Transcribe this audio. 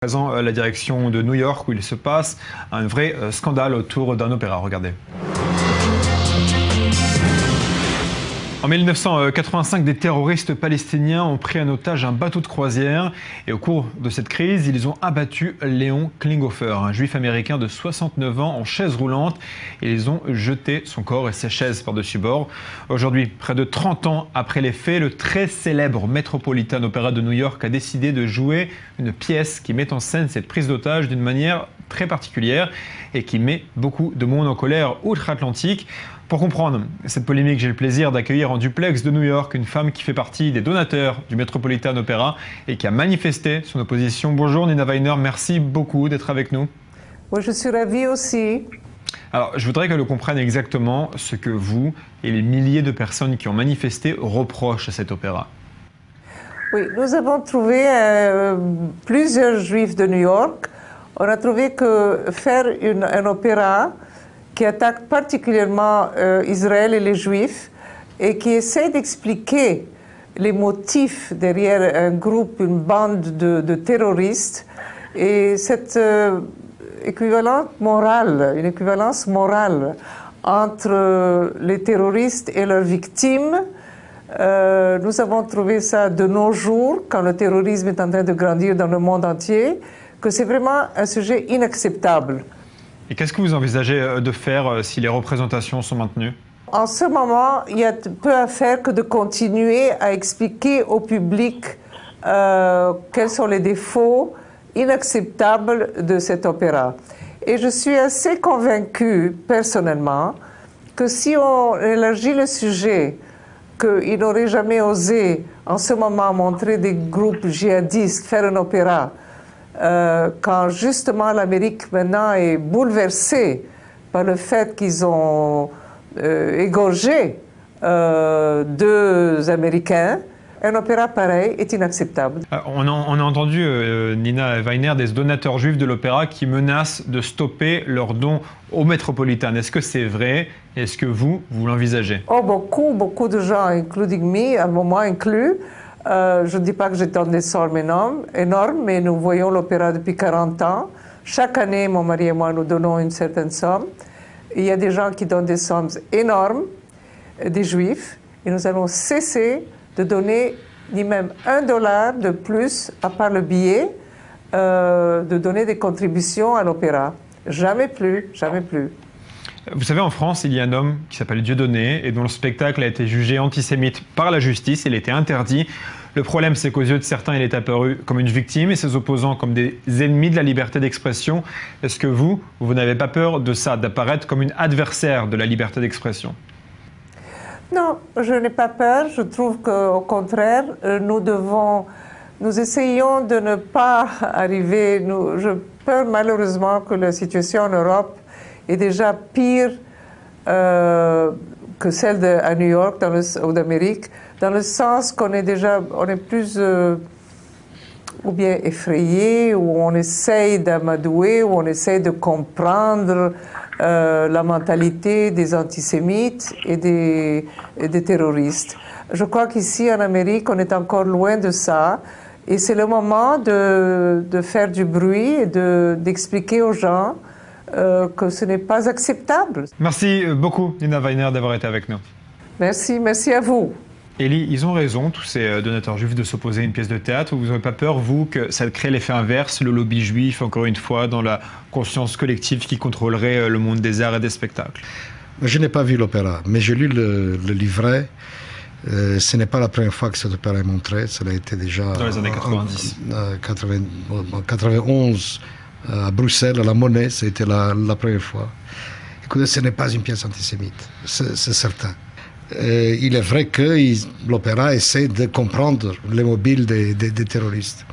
Présent la direction de New York où il se passe un vrai scandale autour d'un opéra. Regardez. En 1985, des terroristes palestiniens ont pris en otage un bateau de croisière et au cours de cette crise, ils ont abattu Léon Klinghoffer, un juif américain de 69 ans en chaise roulante, et ils ont jeté son corps et ses chaises par-dessus bord. Aujourd'hui, près de 30 ans après les faits, le très célèbre Metropolitan Opera de New York a décidé de jouer une pièce qui met en scène cette prise d'otage d'une manière très particulière et qui met beaucoup de monde en colère outre-Atlantique. Pour comprendre cette polémique, j'ai le plaisir d'accueillir en duplex de New York une femme qui fait partie des donateurs du Metropolitan Opera et qui a manifesté son opposition. Bonjour Nina Weiner, merci beaucoup d'être avec nous. Moi, je suis ravie aussi. Alors, je voudrais que l'on comprenne exactement ce que vous et les milliers de personnes qui ont manifesté reprochent à cet opéra. Oui, nous avons trouvé plusieurs juifs de New York. On a trouvé que faire un opéra qui attaque particulièrement Israël et les Juifs et qui essaie d'expliquer les motifs derrière un groupe, une bande de terroristes et cette équivalence morale entre les terroristes et leurs victimes. Nous avons trouvé ça de nos jours, quand le terrorisme est en train de grandir dans le monde entier, que c'est vraiment un sujet inacceptable. Et qu'est-ce que vous envisagez de faire si les représentations sont maintenues? En ce moment, il y a peu à faire que de continuer à expliquer au public quels sont les défauts inacceptables de cet opéra. Et je suis assez convaincue, personnellement, que si on élargit le sujet, qu'il n'aurait jamais osé en ce moment montrer des groupes djihadistes faire un opéra, quand justement l'Amérique maintenant est bouleversée par le fait qu'ils ont égorgé 2 Américains, un opéra pareil est inacceptable. On a entendu, Nina Weiner, des donateurs juifs de l'opéra qui menacent de stopper leurs dons au Metropolitan. Est-ce que c'est vrai? Est-ce que vous l'envisagez? Oh, beaucoup de gens, including me, à un moment inclus. Je ne dis pas que je donne des sommes énormes, mais nous voyons l'opéra depuis 40 ans. Chaque année, mon mari et moi, nous donnons une certaine somme. Il y a des gens qui donnent des sommes énormes, des juifs, et nous allons cesser de donner ni même $1 de plus, à part le billet, de donner des contributions à l'opéra. Jamais plus, jamais plus. Vous savez, en France, il y a un homme qui s'appelle Dieudonné et dont le spectacle a été jugé antisémite par la justice. Il a été interdit. Le problème, c'est qu'aux yeux de certains, il est apparu comme une victime et ses opposants comme des ennemis de la liberté d'expression. Est-ce que vous n'avez pas peur de ça, d'apparaître comme une adversaire de la liberté d'expression? Non, je n'ai pas peur. Je trouve qu'au contraire, nous essayons de ne pas arriver. Je peur malheureusement que la situation en Europe est déjà pire que celle à New York ou d'Amérique, dans le sens qu'on est plus ou bien effrayé, ou on essaye d'amadouer, ou on essaye de comprendre la mentalité des antisémites et des terroristes. Je crois qu'ici en Amérique, on est encore loin de ça, et c'est le moment de faire du bruit et d'expliquer aux gens que ce n'est pas acceptable. Merci beaucoup, Nina Weiner, d'avoir été avec nous. Merci à vous. Élie, ils ont raison, tous ces donateurs juifs, de s'opposer à une pièce de théâtre. Vous n'avez pas peur, vous, que ça crée l'effet inverse, le lobby juif, encore une fois, dans la conscience collective qui contrôlerait le monde des arts et des spectacles? Je n'ai pas vu l'opéra, mais j'ai lu le livret. Ce n'est pas la première fois que cet opéra est montré, cela a été déjà dans les années 90. En 91, à Bruxelles, à la Monnaie, c'était la première fois. Écoutez, ce n'est pas une pièce antisémite, c'est certain. Il est vrai que l'opéra essaie de comprendre les mobiles des terroristes.